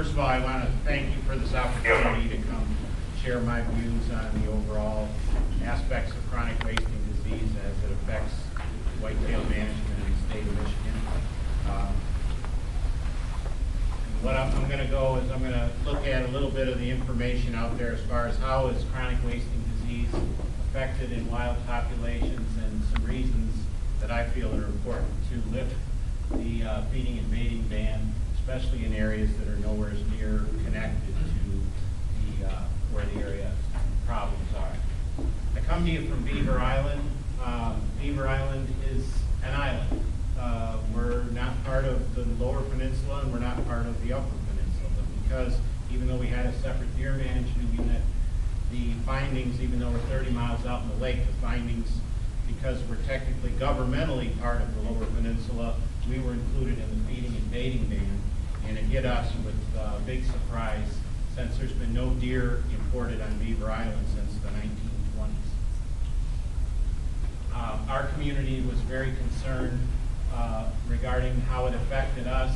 First of all, I want to thank you for this opportunity to come share my views on the overall aspects of chronic wasting disease as it affects whitetail management in the state of Michigan. What I'm going to go is I'm going to look at a little bit of the information out there as far as how is chronic wasting disease affected in wild populations and some reasons that I feel are important to lift the feeding and mating ban, especially in areas that are nowhere near connected to the where the area problems are. I come to you from Beaver Island. Beaver Island is an island. We're not part of the lower peninsula and we're not part of the upper peninsula, because even though we had a separate deer management unit, the findings, even though we're 30 miles out in the lake, the findings, because we're technically governmentally part of the lower peninsula, we were included in the feeding and baiting ban, and it hit us with a big surprise since there's been no deer imported on Beaver Island since the 1920s. Our community was very concerned regarding how it affected us.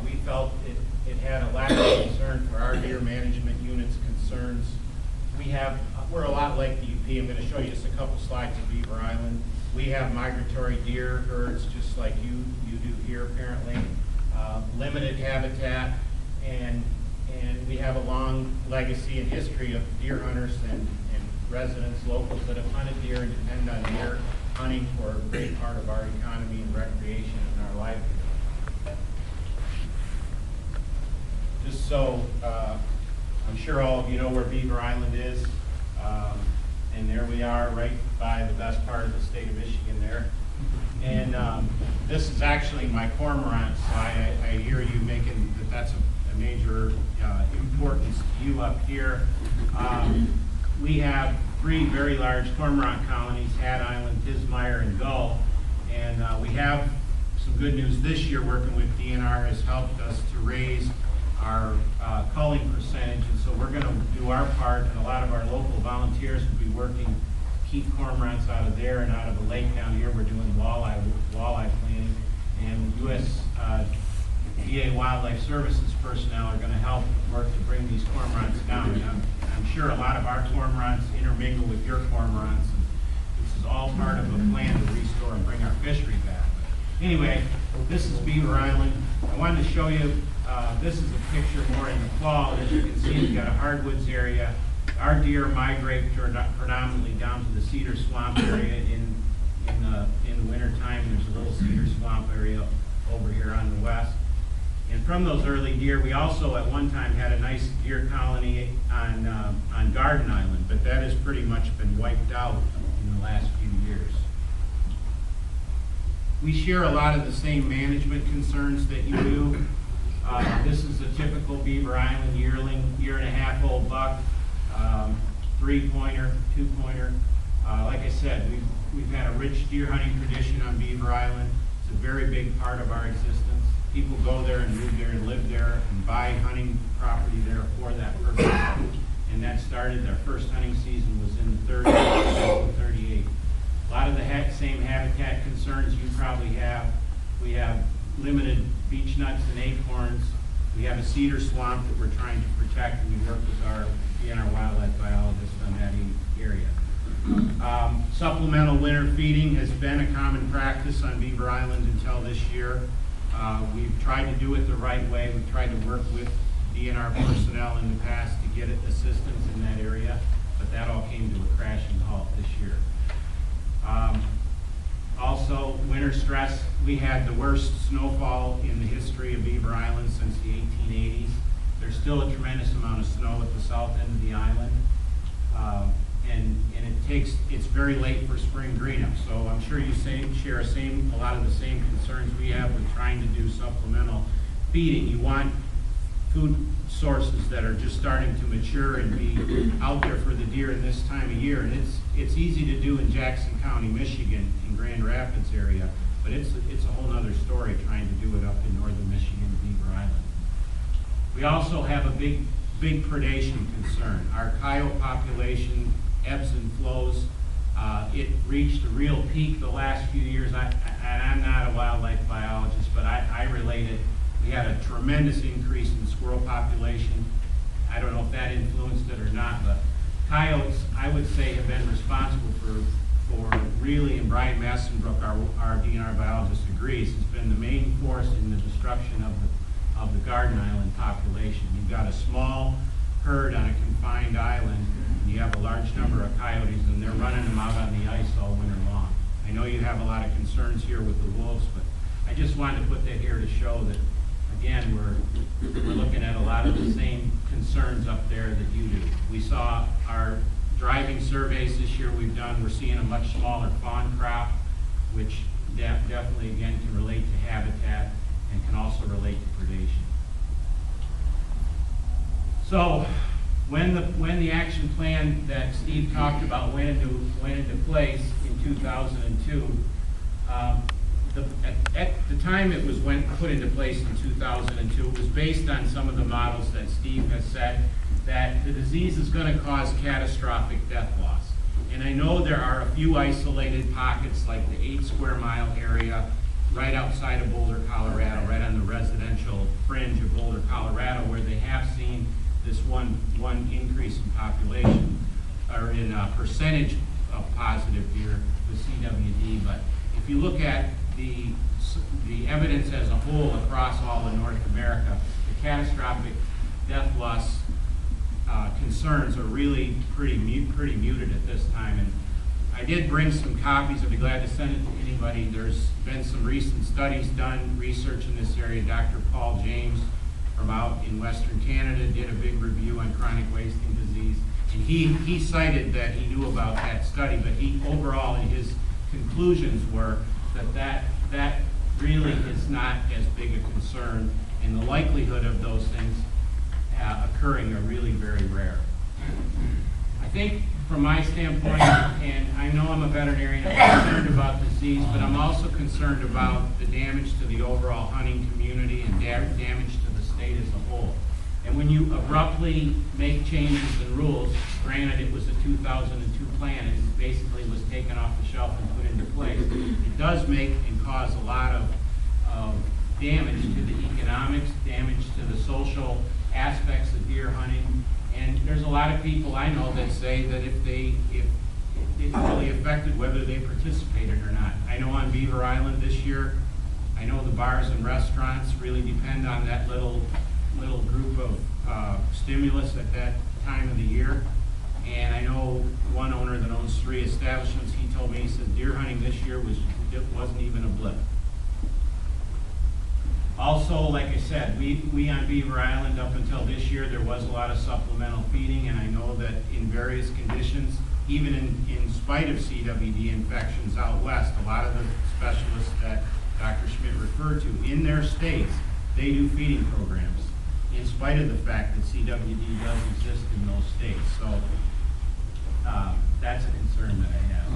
We felt it had a lack of concern for our deer management unit's concerns. We're a lot like the UP. I'm going to show you just a couple slides of Beaver Island. We have migratory deer herds just like you do here apparently. Limited habitat, and we have a long legacy and history of deer hunters and residents, locals that have hunted deer and depend on deer hunting for a great part of our economy and recreation and our livelihood. Just so, I'm sure all of you know where Beaver Island is, and there we are right by the best part of the state of Michigan there. And this is actually my cormorant slide. I hear you making that's a major importance to you up here. We have 3 very large cormorant colonies, Hat Island, Pismire, and Gull. And we have some good news this year. Working with DNR has helped us to raise our culling percentage. And so we're going to do our part, and a lot of our local volunteers will be working to keep cormorants out of there and out of the lake down here. We're doing walleye planting. And USDA Wildlife Services personnel are going to help work to bring these cormorants down. And I'm sure a lot of our cormorants intermingle with your cormorants, and this is all part of a plan to restore and bring our fishery back. But anyway, this is Beaver Island. I wanted to show you, this is a picture more in the fall. As you can see, we've got a hardwoods area. Our deer migrate predominantly down to the cedar swamp area in the winter time. There's a little cedar swamp area over here on the west. And from those early deer, we also at one time had a nice deer colony on Garden Island, but that has pretty much been wiped out in the last few years. We share a lot of the same management concerns that you do. This is a typical Beaver Island yearling, 1.5-year-old buck, 3-pointer, 2-pointer. Like I said, we've had a rich deer hunting tradition on Beaver Island. It's a very big part of our existence. People go there and move there and live there and buy hunting property there for that purpose. And that started, our first hunting season was in the 30s, 1938. A lot of the same habitat concerns you probably have. We have limited beech nuts and acorns. We have a cedar swamp that we're trying to protect, and we work with our DNR wildlife biologist on that area. Supplemental winter feeding has been a common practice on Beaver Island until this year. We've tried to do it the right way. We've tried to work with DNR personnel in the past to get assistance in that area, but that all came to a crashing halt this year. Also, winter stress. We had the worst snowfall in the history of Beaver Island since the 1880s. There's still a tremendous amount of snow at the south end of the island. And it's very late for spring greenup. So I'm sure you share a lot of the same concerns we have with trying to do supplemental feeding. You want food sources that are just starting to mature and be out there for the deer in this time of year. And it's easy to do in Jackson County, Michigan, in Grand Rapids area, but it's a whole other story trying to do it up in northern Michigan, Beaver Island. We also have a big predation concern. Our coyote population ebbs and flows. It reached a real peak the last few years. And I'm not a wildlife biologist, but I relate it We had a tremendous increase in squirrel population. I don't know if that influenced it or not, but coyotes, I would say, have been responsible for really, and Brian Massenbrook, our DNR biologist, agrees, has been the main force in the destruction of the Garden Island population. You've got a small herd on a confined island, and you have a large number of coyotes, and they're running them out on the ice all winter long. I know you have a lot of concerns here with the wolves, but I just wanted to put that here to show that, again, we're looking at a lot of the same concerns up there that you do. We saw our driving surveys this year we've done, we're seeing a much smaller fawn crop, which definitely, again, can relate to habitat and can also relate to predation. So when the action plan that Steve talked about went into place in 2002, at the time it was put into place in 2002, it was based on some of the models that Steve has said that the disease is going to cause catastrophic death loss. And I know there are a few isolated pockets like the 8 square mile area right outside of Boulder, Colorado, right on the residential fringe of Boulder, Colorado, where they have seen this one increase in population, or in percentage of positive here with CWD. But if you look at the evidence as a whole across all of North America, the catastrophic death loss concerns are really pretty muted at this time. And I did bring some copies. I'd be glad to send it to anybody. There's been some recent studies done, research in this area. Dr. Paul James from out in Western Canada did a big review on chronic wasting disease. And he cited that he knew about that study, but he overall in his conclusions were that really is not as big a concern, and the likelihood of those things occurring are really very rare. I think from my standpoint, and I know I'm a veterinarian, I'm concerned about disease, but I'm also concerned about the damage to the overall hunting community and damage to the state as a whole. And when you abruptly make changes in rules, granted it was a 2002 plan and basically was taken off the shelf and put into place, it does make and cause a lot of damage to the economics, damage to the social aspects of deer hunting. And there's a lot of people I know that say that if it really affected whether they participated or not. I know on Beaver Island this year, I know the bars and restaurants really depend on that little group of stimulus at that time of the year. And I know one owner that owns 3 establishments, he told me, he said deer hunting this year wasn't even a blip. Also, like I said, we on Beaver Island up until this year, there was a lot of supplemental feeding, and I know that in various conditions, even in spite of CWD infections out west, a lot of the specialists that Dr. Schmidt referred to in their states, they do feeding programs, in spite of the fact that CWD does exist in those states. So that's a concern that I have.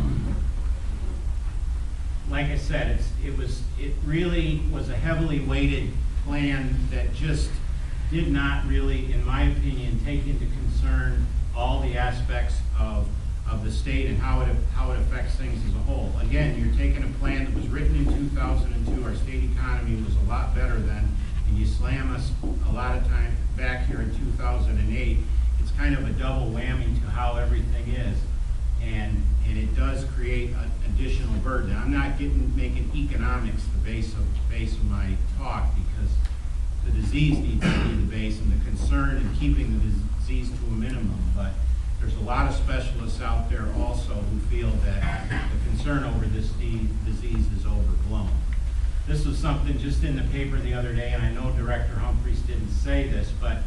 Like I said, it really was a heavily weighted plan that just did not really, in my opinion, take into concern all the aspects of the state and how it affects things as a whole. Again, you're taking a plan that was written in 2002. Our state economy was a lot better then, and you slam us a lot of time back here in 2008. It's kind of a double whammy to how everything is, and it does create an additional burden. I'm not making economics the base of my talk, because the disease needs to be the base and the concern in keeping the disease to a minimum. But there's a lot of specialists out there also who feel that the concern over this disease is overblown. This was something just in the paper the other day, and I know Director Humphreys didn't say this, but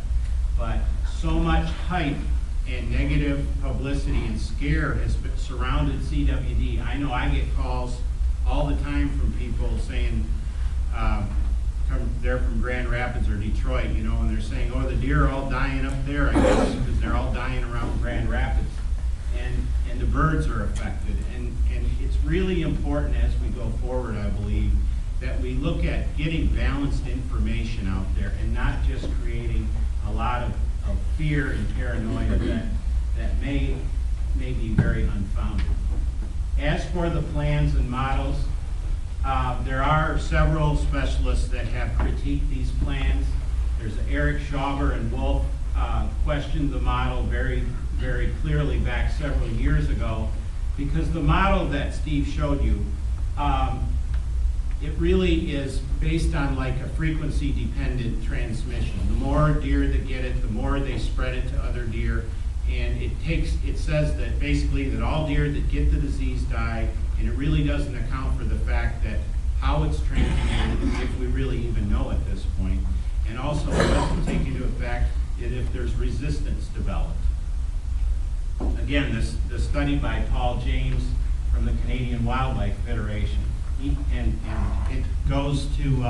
so much hype and negative publicity and scare has surrounded CWD. I know I get calls all the time from people saying, they're from Grand Rapids or Detroit, you know, and they're saying, oh, the deer are all dying up there, I guess, because they're all dying around Grand Rapids. And the birds are affected. And it's really important as we go forward, I believe, that we look at getting balanced information out there and not just creating a lot of fear and paranoia that may be very unfounded. As for the plans and models, there are several specialists that have critiqued critique these plans. There's Eric Schauber and Wolf questioned the model very, very clearly back several years ago, because the model that Steve showed you, it really is based on like a frequency-dependent transmission. The more deer that get it, the more they spread it to other deer, and it says that basically that all deer that get the disease die, and it really doesn't account for the fact that how it's transmitted, if we really even know at this point, and also it doesn't take into effect that if there's resistance developed. Again, the study by Paul James from the Canadian Wildlife Federation, and it goes to,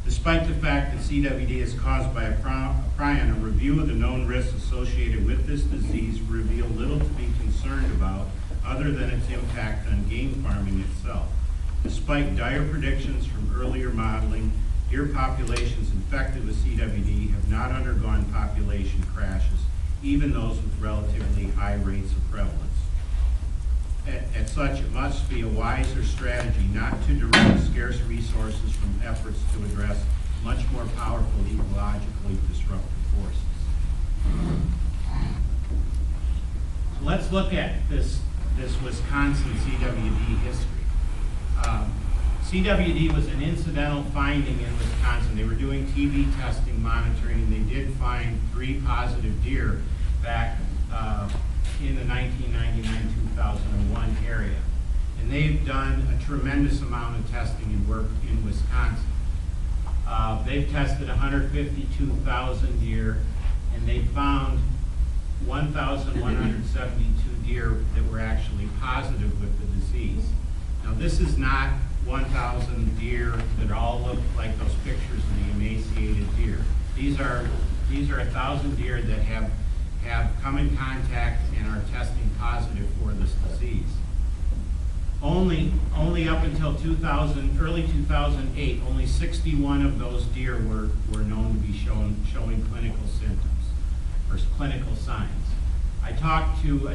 despite the fact that CWD is caused by a prion, a review of the known risks associated with this disease reveal little to be concerned about other than its impact on game farming itself. Despite dire predictions from earlier modeling, deer populations infected with CWD have not undergone population crashes, even those with relatively high rates of prevalence. As such, it must be a wiser strategy not to direct scarce resources from efforts to address much more powerful ecologically disruptive forces. So let's look at this Wisconsin CWD history. CWD was an incidental finding in Wisconsin. They were doing TB testing, monitoring, and they did find 3 positive deer back in the 1999-2001 area. And they've done a tremendous amount of testing and work in Wisconsin. They've tested 152,000 deer, and they found 1,172 deer that were actually positive with the disease. Now, this is not 1,000 deer that all look like those pictures of the emaciated deer. These are 1,000 deer that have come in contact and are testing positive for this disease. Only up until early 2008, only 61 of those deer were known to be showing clinical symptoms or clinical signs. I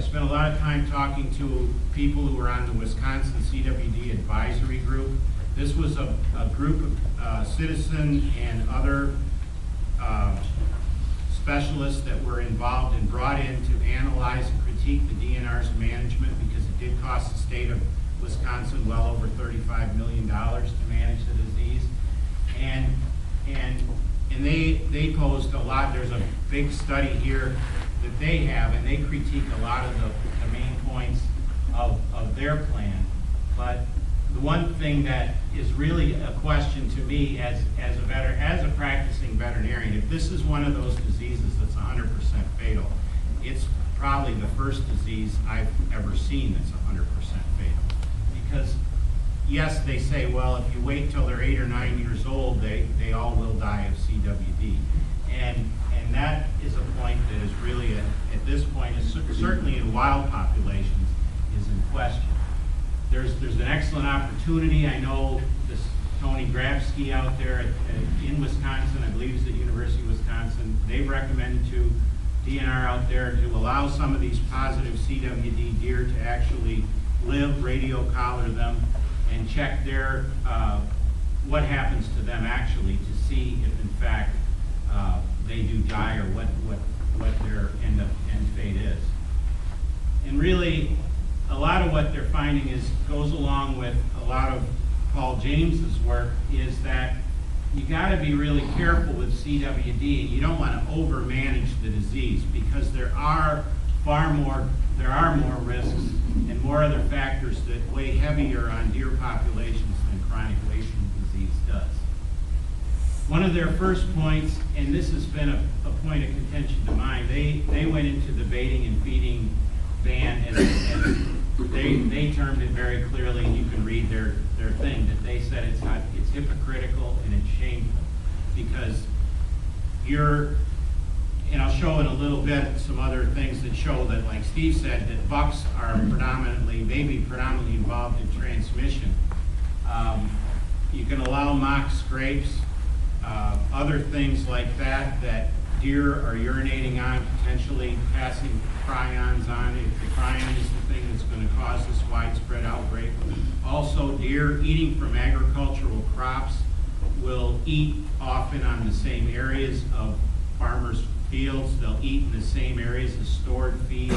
spent a lot of time talking to people who were on the Wisconsin CWD advisory group. This was a group of citizen and other specialists that were involved and brought in to analyze and critique the DNR's management, because it did cost the state of Wisconsin well over $35 million to manage the disease. And they posed a lot. There's a big study here that they have, and they critique a lot of the main points of their plan. But the one thing that is really a question to me as a practicing veterinarian, if this is one of those diseases that's 100% fatal, it's probably the first disease I've ever seen that's 100% fatal. Because yes, they say, well, if you wait till they're 8 or 9 years old, they all will die of CWD. And that is a point that is really, at this point, is certainly in wild populations, is in question. There's an excellent opportunity. I know this Tony Grabsky out there in Wisconsin, I believe he's at University of Wisconsin, they've recommended to DNR out there to allow some of these positive CWD deer to actually live, radio collar them, and check their what happens to them actually, to see if in fact they do die or what their end fate is. And really, a lot of what they're finding goes along with a lot of Paul James's work, is that you got to be really careful with CWD. You don't want to overmanage the disease, because there are more risks and more other factors that weigh heavier on deer populations than chronic wasting disease does. One of their first points, and this has been a point of contention to mine, they went into the baiting and feeding ban, and they termed it very clearly, and you can read their thing, that they said it's hypocritical and it's shameful, because and I'll show in a little bit some other things that show that, like Steve said, that bucks are maybe predominantly involved in transmission. You can allow mock scrapes, other things like that deer are urinating on, potentially passing prions on. If the prion is the thing that's going to cause this widespread outbreak. Also, deer eating from agricultural crops will eat often on the same areas of farmers' fields. They'll eat in the same areas as stored feed.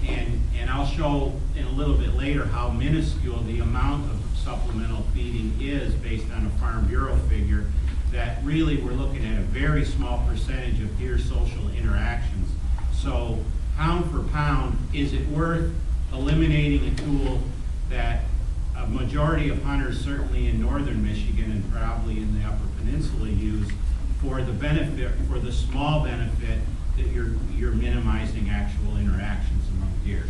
And I'll show in a little bit later how minuscule the amount of supplemental feeding is based on a Farm Bureau figure, that really we're looking at a very small percentage of deer social interactions. So pound for pound, is it worth eliminating a tool that a majority of hunters, certainly in northern Michigan and probably in the Upper Peninsula, use for the benefit, for the small benefit that you're minimizing actual interactions among deer?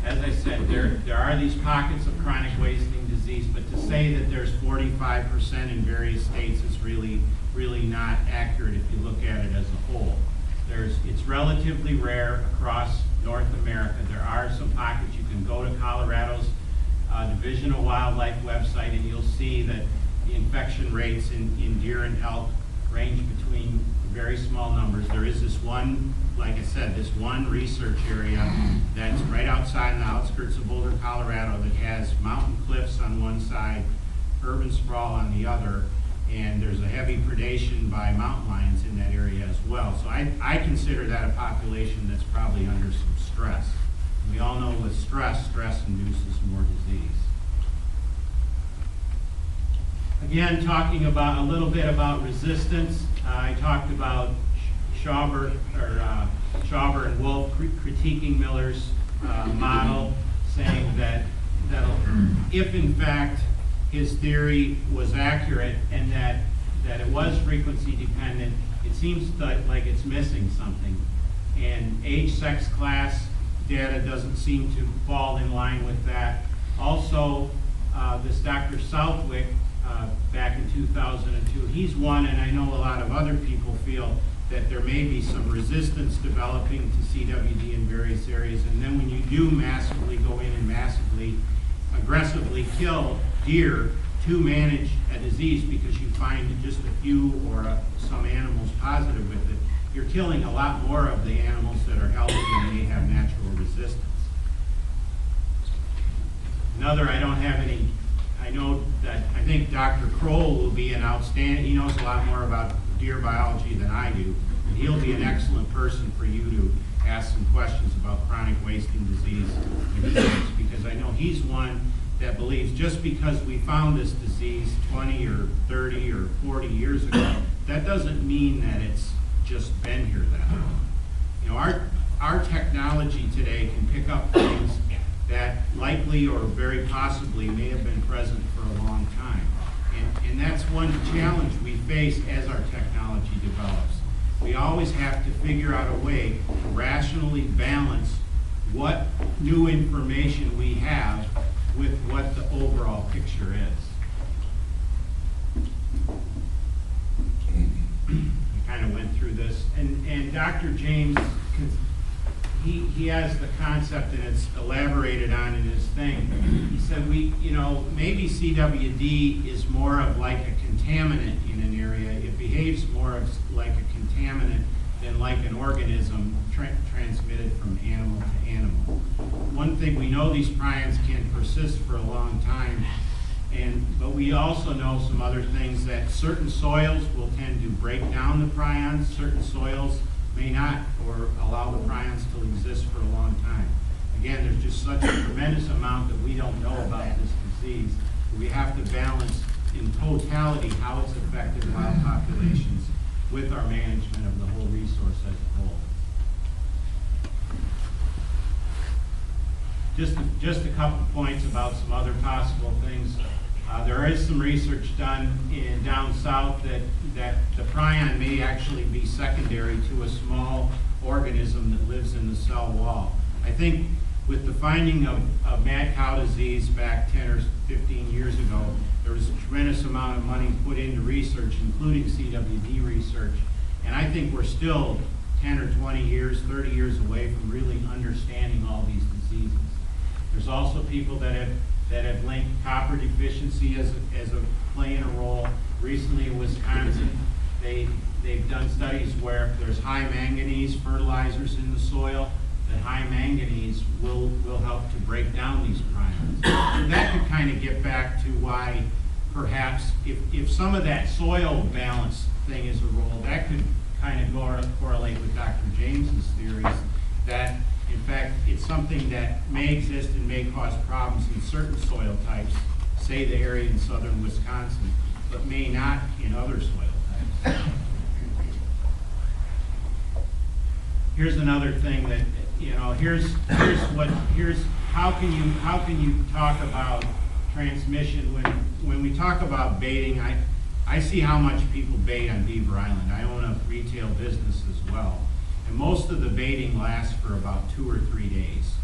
As I said, there are these pockets of chronic wasting disease, but to say that there's 45% in various states is really not accurate if you look at it as a whole. It's relatively rare across North America. There are some pockets. You can go to Colorado's Division of Wildlife website and you'll see that the infection rates in deer and elk range between very small numbers. There is this one, like I said, this one research area that's right outside in the outskirts of Boulder, Colorado, that has mountain cliffs on one side, urban sprawl on the other, and there's a heavy predation by mountain lions in that area as well. So I consider that a population that's probably under some stress. And we all know with stress induces more disease. Again, talking about a little bit about resistance, I talked about Schauber and Wolf critiquing Miller's model, saying that if in fact his theory was accurate and that it was frequency dependent, it seems like it's missing something. And age, sex, class data doesn't seem to fall in line with that. Also, this Dr. Southwick, back in 2002, he's one, and I know a lot of other people feel that there may be some resistance developing to CWD in various areas, and then when you do massively go in and massively, aggressively kill deer to manage a disease because you find just a few or some animals positive with it, you're killing a lot more of the animals that are healthy and may have natural resistance. Another, I don't have any, I know that I think Dr. Kroll will be an outstanding, he knows a lot more about deer biology than I do, and he'll be an excellent person for you to ask some questions about chronic wasting disease in pigs, because I know he's one that believes just because we found this disease 20 or 30 or 40 years ago, that doesn't mean that it's just been here that long. You know, our technology today can pick up things that likely or very possibly may have been present for a long time. And that's one challenge we face as our technology develops. We always have to figure out a way to rationally balance what new information we have with what the overall picture is. I kind of went through this. And Dr. James, he has the concept, and it's elaborated on in his thing. He said, maybe CWD is more of like a contaminant in an area. It behaves more like a contaminant than like an organism transmitted from animal to animal. One thing, we know these prions can persist for a long time, but we also know some other things, that certain soils will tend to break down the prions, certain soils may not, or allow the prions to exist for a long time. Again, there's just such a tremendous amount that we don't know about this disease. We have to balance in totality how it's affected wild populations with our management of the whole resource as a whole. Just a couple points about some other possible things. There is some research done down south that the prion may actually be secondary to a small organism that lives in the cell wall. I think with the finding of mad cow disease back 10 or 15 years ago, there was a tremendous amount of money put into research, including CWD research, and I think we're still 10 or 20 years, 30 years away from really understanding all these diseases. There's also people that have linked copper deficiency as playing a role. Recently in Wisconsin, they've done studies where if there's high manganese fertilizers in the soil, that high manganese will help to break down these prions. And that could kind of get back to why perhaps if some of that soil balance thing is a role, that could kind of correlate with Dr. James's theories that in fact it's something that may exist and may cause problems in certain soil types, say the area in southern Wisconsin, but may not in other soil types. Here's another thing that, you know, here's how can you talk about transmission when we talk about baiting. I see how much people bait on Beaver Island. I own a retail business as well, and most of the baiting lasts for about 2 or 3 days.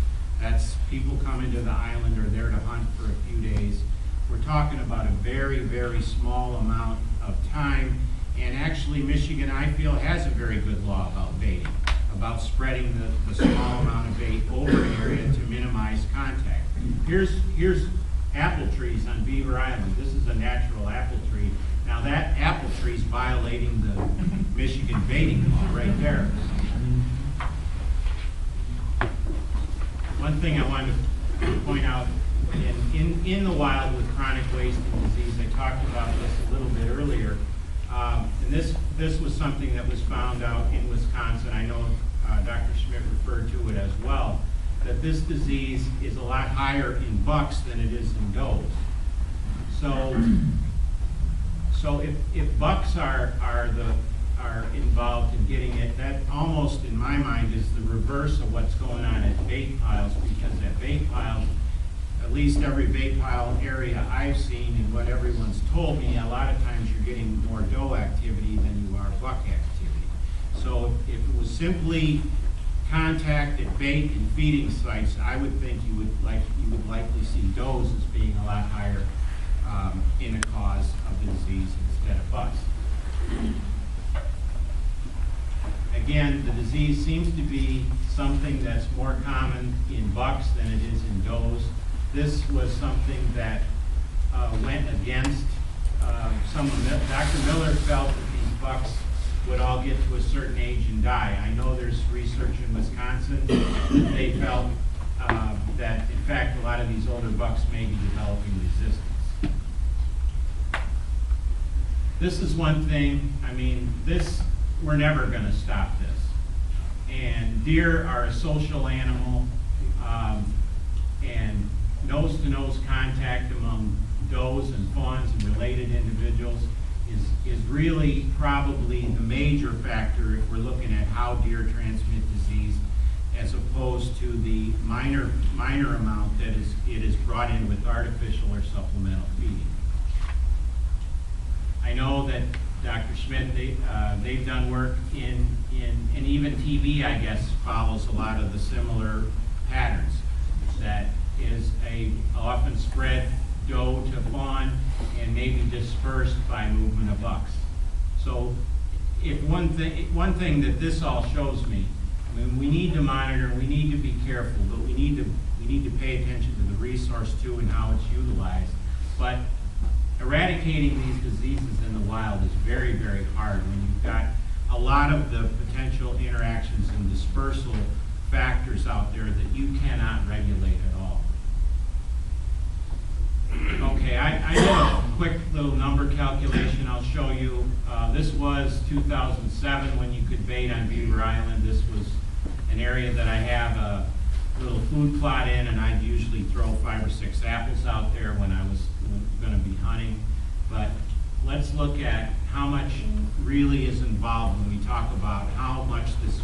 That's people come into the island or there to hunt for a few days. We're talking about a very, very small amount of time, and actually Michigan, I feel, has a very good law about baiting, about spreading the small amount of bait over an area to minimize contact. Here's apple trees on Beaver Island. This is a natural apple tree. Now that apple tree is violating the Michigan baiting law right there. One thing I wanted to point out, in the wild with chronic wasting disease, I talked about this a little bit earlier, and this was something that was found out in Wisconsin. I know Dr. Schmidt referred to it as well, that this disease is a lot higher in bucks than it is in does. So if bucks are involved in getting it, that almost in my mind is the reverse of what's going on at bait piles, because at bait piles, at least every bait pile area I've seen and what everyone's told me, a lot of times you're getting more doe activity than you are buck activity. So if it was simply contact at bait and feeding sites, I would think you would likely see does as being a lot higher in a cause of the disease instead of bucks. Again, the disease seems to be something that's more common in bucks than it is in does. This was something that went against Dr. Miller felt that these bucks would all get to a certain age and die. I know there's research in Wisconsin that they felt that in fact a lot of these older bucks may be developing resistance. This is one thing, I mean, we're never going to stop this. And deer are a social animal, and nose-to-nose contact among does and fawns and related individuals is really probably the major factor if we're looking at how deer transmit disease, as opposed to the minor amount that it is brought in with artificial or supplemental feeding. I know that Dr. Schmidt, they've done work and even TV, I guess, follows a lot of the similar patterns. That is often spread doe to fawn and maybe dispersed by movement of bucks. So if one thing that this all shows me, I mean, we need to monitor, we need to be careful, but we need to pay attention to the resource too and how it's utilized. But eradicating these diseases in the wild is very, very hard when you've got a lot of the potential interactions and dispersal factors out there that you cannot regulate at all. Okay, I did a quick little number calculation I'll show you. This was 2007 when you could bait on Beaver Island. This was an area that I have a little food plot in, and I'd usually throw 5 or 6 apples out there when I was going to be hunting. But let's look at how much really is involved when we talk about how much this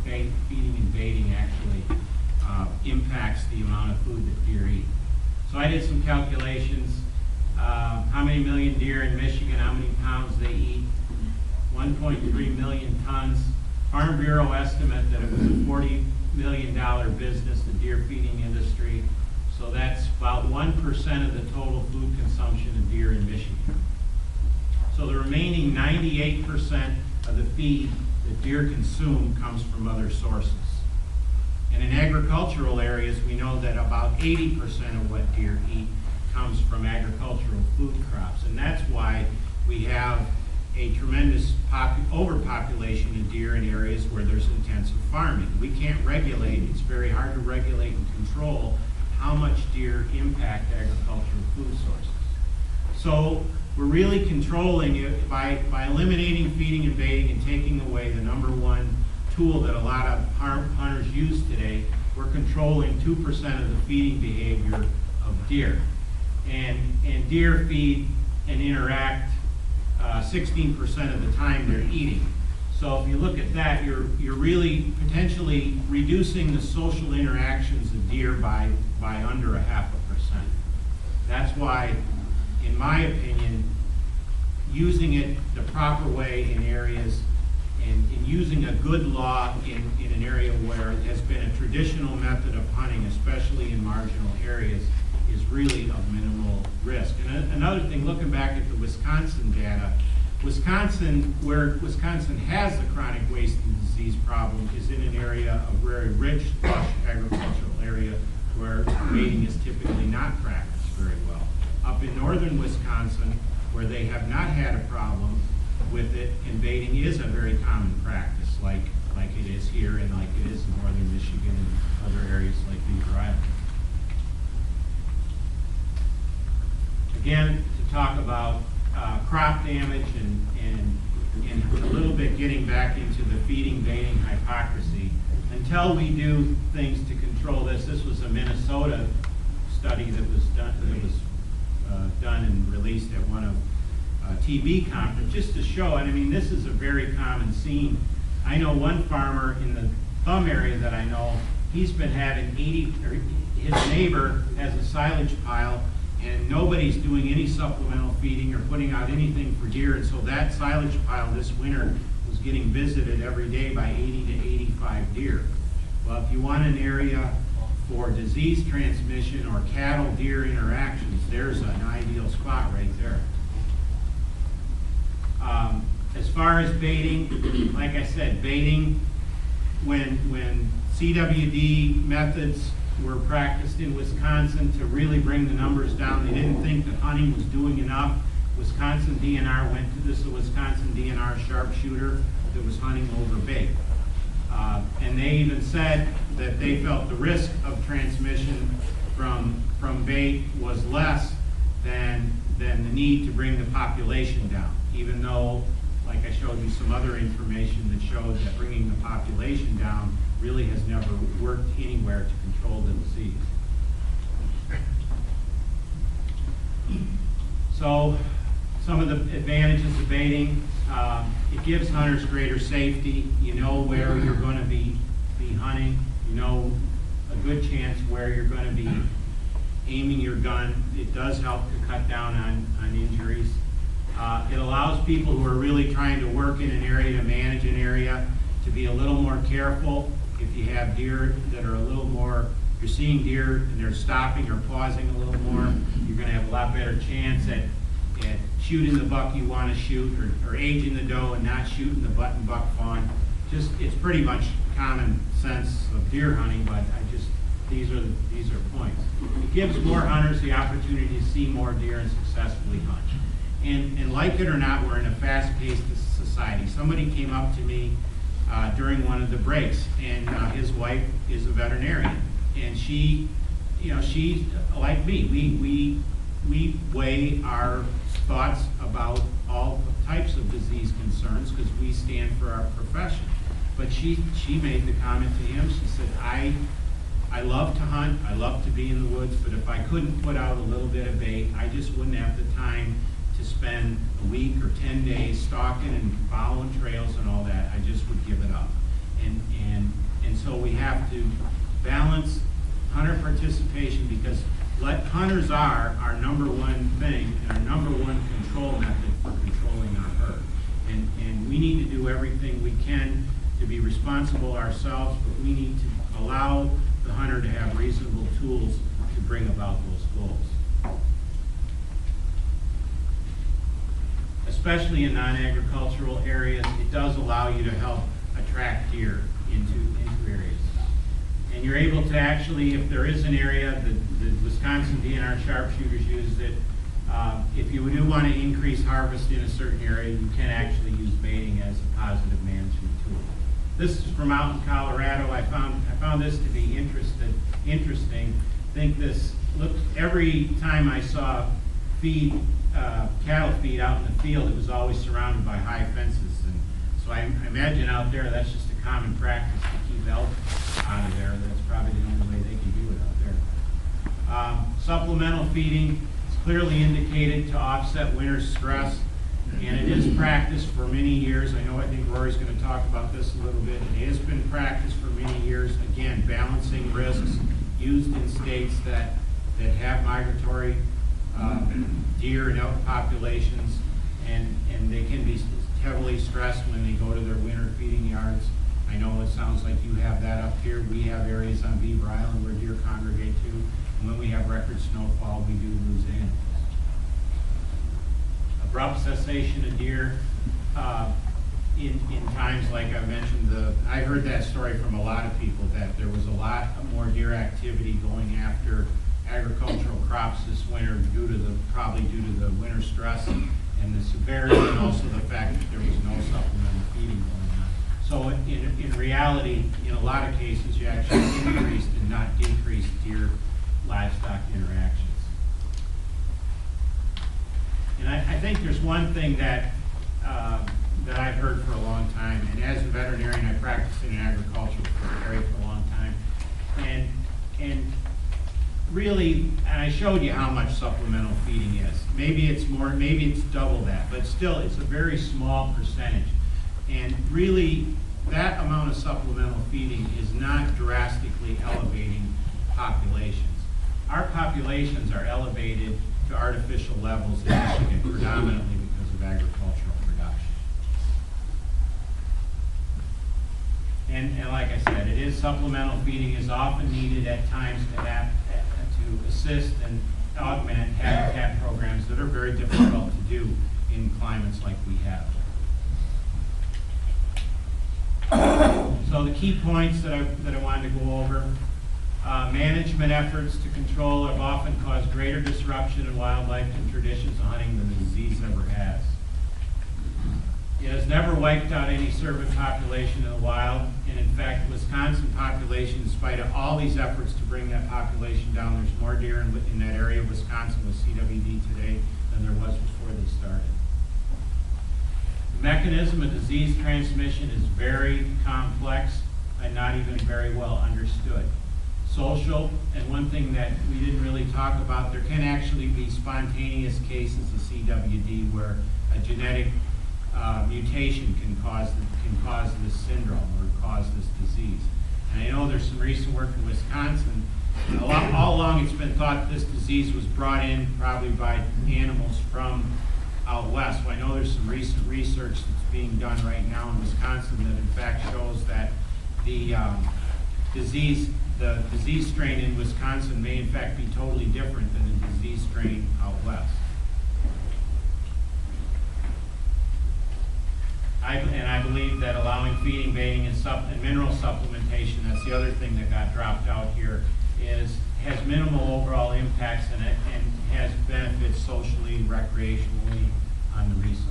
feeding and baiting actually impacts the amount of food that deer eat. So I did some calculations. How many million deer in Michigan, how many pounds they eat, 1.3 million tons. Farm Bureau estimate that it was a $40 million business, the deer feeding industry. So that's about 1% of the total food consumption of deer in Michigan. So the remaining 98% of the feed that deer consume comes from other sources. And in agricultural areas, we know that about 80% of what deer eat comes from agricultural food crops. And that's why we have a tremendous overpopulation of deer in areas where there's intensive farming. We can't regulate, it's very hard to regulate and control how much deer impact agricultural food sources. So we're really controlling it by eliminating feeding and baiting and taking away the number one tool that a lot of hunters use today. We're controlling 2% of the feeding behavior of deer. And deer feed and interact 16% of the time they're eating. So if you look at that, you're really potentially reducing the social interactions of deer by under 0.5%. That's why, in my opinion, using it the proper way in areas and using a good law in an area where it has been a traditional method of hunting, especially in marginal areas, is really of minimal risk. And another thing, looking back at the Wisconsin data, where Wisconsin has the chronic wasting disease problem is in an area, a very rich, lush agricultural area where baiting is typically not practiced very well. Up in northern Wisconsin, where they have not had a problem with it, and baiting is a very common practice, like it is here and like it is in northern Michigan and other areas like Beaver Island. Again, to talk about crop damage and a little bit getting back into the feeding baiting hypocrisy. Until we do things to control this, this was a Minnesota study that was done and released at one of TB conference, just to show, and I mean, this is a very common scene. I know one farmer in the Thumb area that I know, he's been having his neighbor has a silage pile and nobody's doing any supplemental feeding or putting out anything for deer, and so that silage pile this winter was getting visited every day by 80 to 85 deer. Well, if you want an area for disease transmission or cattle-deer interactions, there's an ideal spot right there. As far as baiting, like I said, baiting, when CWD methods were practiced in Wisconsin to really bring the numbers down, they didn't think that hunting was doing enough. Wisconsin DNR went to this, a Wisconsin DNR sharpshooter that was hunting over bait. And they even said that they felt the risk of transmission from bait was less than the need to bring the population down, even though, like I showed you some other information that showed that bringing the population down really has never worked anywhere to control the disease. So, some of the advantages of baiting, it gives hunters greater safety. You know where you're going to be hunting. You know a good chance where you're going to be aiming your gun. It does help to cut down on injuries. It allows people who are really trying to work in an area, to manage an area, to be a little more careful. If you have deer that are a little more, you're seeing deer and they're stopping or pausing a little more, you're going to have a lot better chance at shooting the buck you want to shoot, or aging the doe and not shooting the button buck fawn. Just, it's pretty much common sense of deer hunting, but these are points. It gives more hunters the opportunity to see more deer and successfully hunt. And like it or not, we're in a fast-paced society. Somebody came up to me during one of the breaks, and his wife is a veterinarian, and she's like me. We weigh our thoughts about all types of disease concerns because we stand for our profession. But she made the comment to him. She said, I love to hunt, I love to be in the woods, but if I couldn't put out a little bit of bait, I just wouldn't have the time to spend a week or 10 days stalking and following trails and all that. I just would give it up. And so we have to balance hunter participation, because hunters are our number one thing and our number one control method for controlling our herd. And we need to do everything we can to be responsible ourselves, but we need to allow the hunter to have reasonable tools to bring about those goals. Especially in non-agricultural areas, it does allow you to help attract deer into areas. And you're able to actually, if there is an area, the Wisconsin DNR sharpshooters use it, if you do want to increase harvest in a certain area, you can actually use baiting as a positive management tool. This is from out in Colorado. I found this to be interesting. I think this looked, every time I saw cattle feed out in the field, it was always surrounded by high fences. And so I imagine out there that's just a common practice to keep elk out of there. That's probably the only way they can do it out there. Supplemental feeding is clearly indicated to offset winter stress, and it is practiced for many years. I think Rory's going to talk about this a little bit. It has been practiced for many years. Again, balancing risks, used in states that have migratory deer and elk populations, and they can be heavily stressed when they go to their winter feeding yards. I know it sounds like you have that up here. We have areas on Beaver Island where deer congregate too. And when we have record snowfall, we do lose animals. Abrupt cessation of deer in times like I mentioned. I heard that story from a lot of people that there was a lot more deer activity going after agricultural crops this winter probably due to the winter stress and the severity, and also the fact that there was no supplemental feeding going on. So in reality, in a lot of cases, you actually increased and not decreased deer livestock interactions. And I think there's one thing that I've heard for a long time, and as a veterinarian, I practiced in agriculture for a long time, and really, and I showed you how much supplemental feeding is. Maybe it's more, maybe it's double that, but still, it's a very small percentage. And really, that amount of supplemental feeding is not drastically elevating populations. Our populations are elevated to artificial levels in Michigan, predominantly because of agricultural production. And like I said, it is supplemental feeding is often needed at times to assist and augment habitat programs that are very difficult to do in climates like we have. So the key points that I wanted to go over. Management efforts to control have often caused greater disruption in wildlife and traditions of hunting than the disease ever has. It has never wiped out any cervid population in the wild, and in fact, the Wisconsin population, in spite of all these efforts to bring that population down, there's more deer in that area of Wisconsin with CWD today than there was before they started. The mechanism of disease transmission is very complex and not even very well understood. Social, and one thing that we didn't really talk about, there can actually be spontaneous cases of CWD where a genetic mutation can cause this syndrome or cause this disease. And I know there's some recent work in Wisconsin. All along it's been thought this disease was brought in probably by animals from out west. Well, I know there's some recent research that's being done right now in Wisconsin that in fact shows that the disease strain in Wisconsin may in fact be totally different than the disease strain out west. I believe that allowing feeding, baiting, and mineral supplementation, that's the other thing that got dropped out here, has minimal overall impacts and has benefits socially, recreationally on the resource.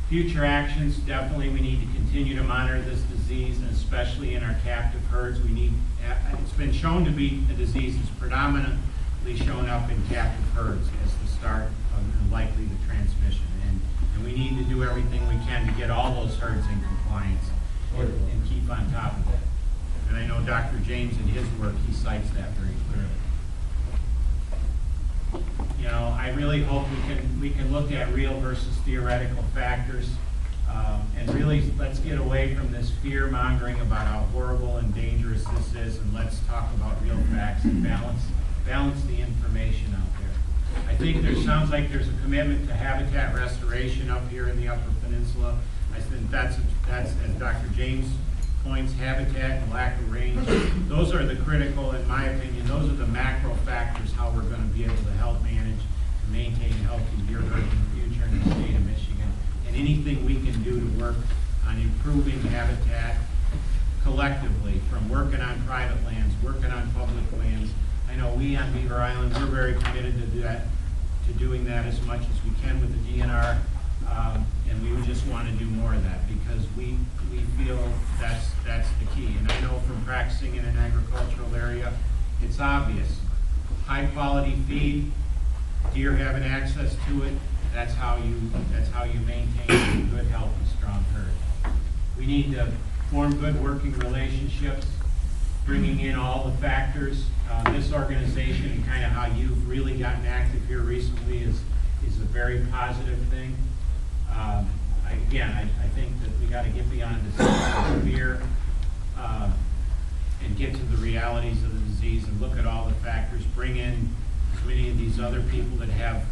Future actions, definitely we need to continue to monitor this disease, and especially in our captive herds. It's been shown to be a disease that's predominantly shown up in captive herds as the start of likely the transmission. And we need to do everything we can to get all those herds in compliance and keep on top of it. And I know Dr. James in his work, he cites that very clearly. You know, I really hope we can look at real versus theoretical factors, and really let's get away from this fear mongering about how horrible and dangerous this is, and let's talk about real facts and balance the information out there. I think there sounds like there's a commitment to habitat restoration up here in the Upper Peninsula. I think that's as Dr. James points, habitat and lack of range. Those are the critical, in my opinion, those are the macro factors how we're going to be able to help manage and maintain a healthy deer herd in the future in the state of Michigan. And anything we can do to work on improving habitat collectively, from working on private lands, working on public lands. I know we on Beaver Island, we're very committed to do that, to doing that as much as we can with the DNR. And we would just want to do more of that because we feel that's the key. And I know from practicing in an agricultural area, it's obvious. High quality feed, deer having access to it, that's how you maintain a good, healthy, strong herd. We need to form good working relationships, bringing in all the factors. This organization and kind of how you've really gotten active here recently is a very positive thing. I think that we got to get beyond the fear and get to the realities of the disease and look at all the factors, bring in as many of these other people that have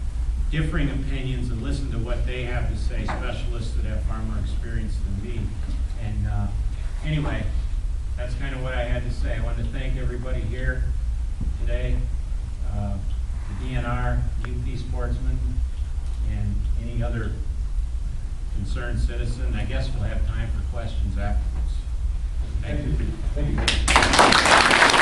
differing opinions and listen to what they have to say, specialists that have far more experience than me. And anyway, that's kind of what I had to say. I wanted to thank everybody here today, the DNR, UP Sportsman, and any other concerned citizen. I guess we'll have time for questions afterwards. Thank you. Thank you.